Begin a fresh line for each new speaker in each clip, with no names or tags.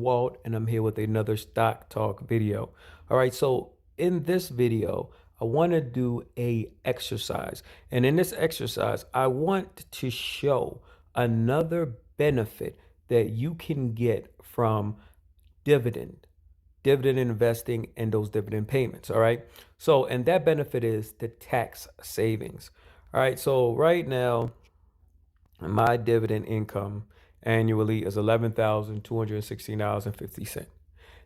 Walt, and I'm here with another Stock Talk video. All right, so in this video, I want to do a exercise. And in this exercise, I want to show another benefit that you can get from dividend, dividend investing, and those dividend payments. All right. So, and that benefit is the tax savings. All right. So right now, my dividend income annually is $11,216.50.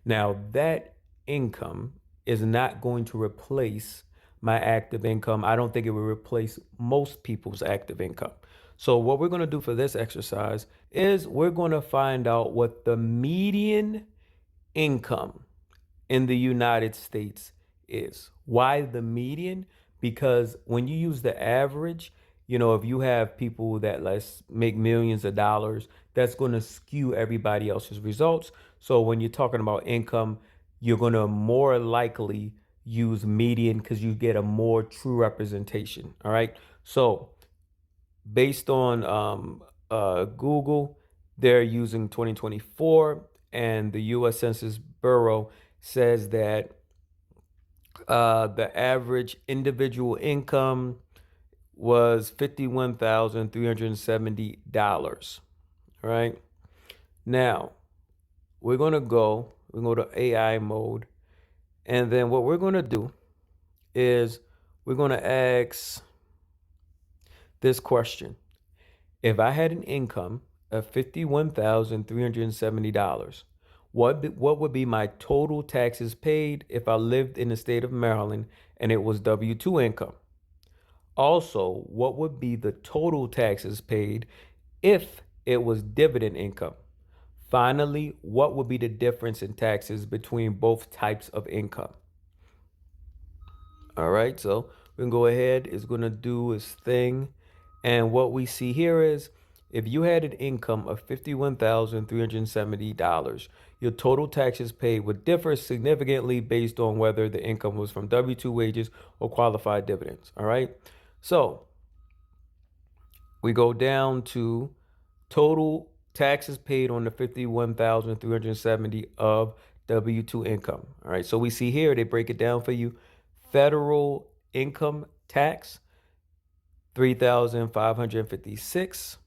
Now, that income is not going to replace my active income. I don't think it will replace most people's active income. So, what we're going to do for this exercise is we're going to find out what the median income in the United States is. Why the median? Because when you use the average, if you have people that let's make millions of dollars, that's going to skew everybody else's results. So when you're talking about income, you're going to more likely use median because you get a more true representation. All right. So based on Google, they're using 2024, and the U.S. Census Bureau says that the average individual income was $51,370. All right. Now, we go to AI mode. And then what we're going to do is we're going to ask this question. If I had an income of $51,370, what would be my total taxes paid if I lived in the state of Maryland and it was W-2 income? Also, what would be the total taxes paid if it was dividend income? Finally, what would be the difference in taxes between both types of income? All right, so we can go ahead. It's going to do its thing. And what we see here is if you had an income of $51,370, your total taxes paid would differ significantly based on whether the income was from W-2 wages or qualified dividends. All right, so we go down to total taxes paid on the 51,370 of W-2 income. All right, so we see here they break it down for you. Federal income tax, $3,556.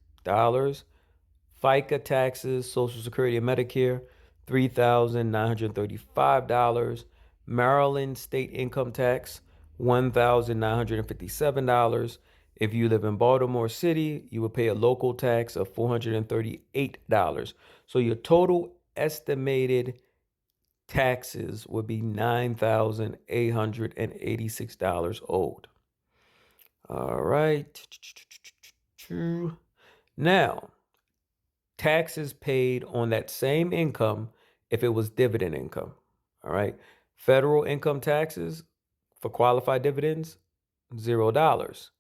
FICA taxes, Social Security and Medicare, $3,935. Maryland state income tax, $1,957. If you live in Baltimore City, you would pay a local tax of $438. So your total estimated taxes would be $9,886 owed. All right. Now, taxes paid on that same income if it was dividend income. All right. Federal income taxes for qualified dividends, $0.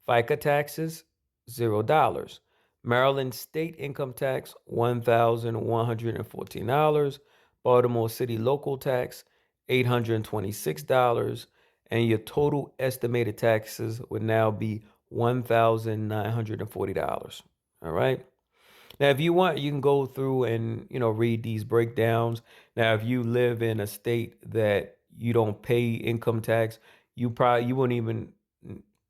FICA taxes, $0. Maryland state income tax, $1,114. Baltimore City local tax, $826. And your total estimated taxes would now be $1,940. All right. Now, if you want, you can go through and, read these breakdowns. Now, if you live in a state that you don't pay income tax, you wouldn't even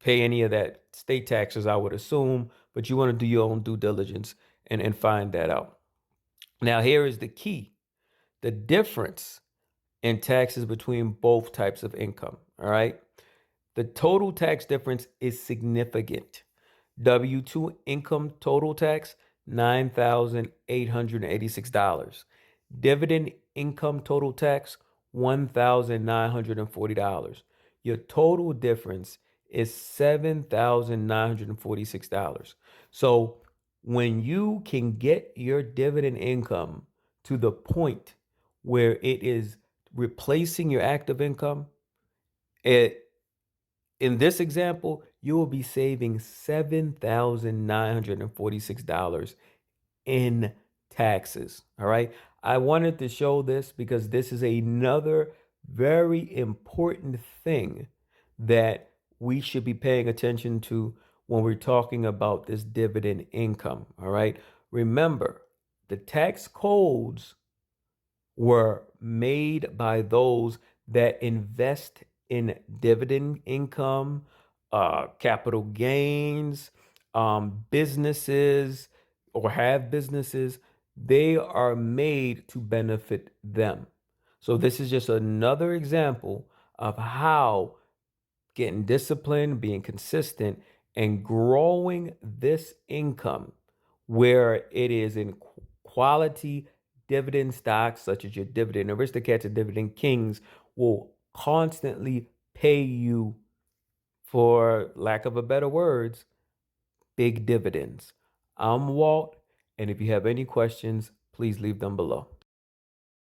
pay any of that state taxes, I would assume, but you want to do your own due diligence and find that out. Now, here is the key. The difference in taxes between both types of income. All right. The total tax difference is significant. W-2 income total tax, $9,886. Dividend income total tax, $1,940. Your total difference is $7,946. So when you can get your dividend income to the point where it is replacing your active income, in this example, you will be saving $7,946 in taxes. All right. I wanted to show this because this is another very important thing that we should be paying attention to when we're talking about this dividend income. All right. Remember, the tax codes were made by those that invest in dividend income, capital gains, businesses, or have businesses. They are made to benefit them. So, this is just another example of how getting disciplined, being consistent, and growing this income where it is in quality dividend stocks such as your dividend aristocrats and dividend kings will constantly pay you, for lack of a better words, big dividends. I'm Walt, and if you have any questions, please leave them below.